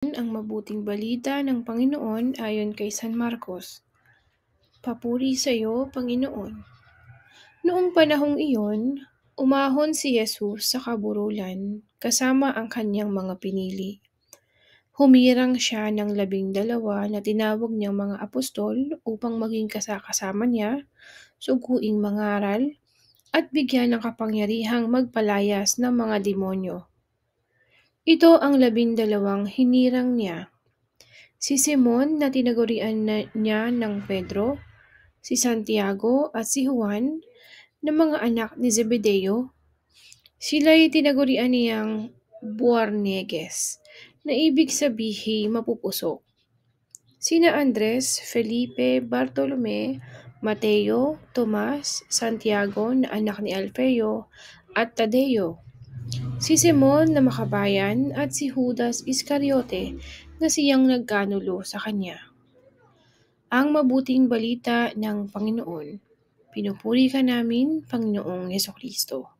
Ang mabuting balita ng Panginoon ayon kay San Marcos. Papuri sa iyo, Panginoon. Noong panahong iyon, umahon si Jesus sa kaburulan kasama ang kanyang mga pinili. Humirang siya ng 12 na tinawag niyang mga apostol upang maging kasama niya, suguing mangaral, at bigyan ng kapangyarihang magpalayas ng mga demonyo. Ito ang 12 hinirang niya: si Simon na tinagurian niya ng Pedro, si Santiago at si Juan na mga anak ni Zebedeo. Sila'y tinagurian niyang Boanerges, na ibig sabihin mapupusok. Sina Andres, Felipe, Bartolome, Mateo, Tomas, Santiago na anak ni Alfeo at Tadeo, si Simon na makabayan at si Judas Iscariote na siyang nagkanulo sa kanya. Ang mabuting balita ng Panginoon. Pinupuri ka namin, Panginoong Hesukristo.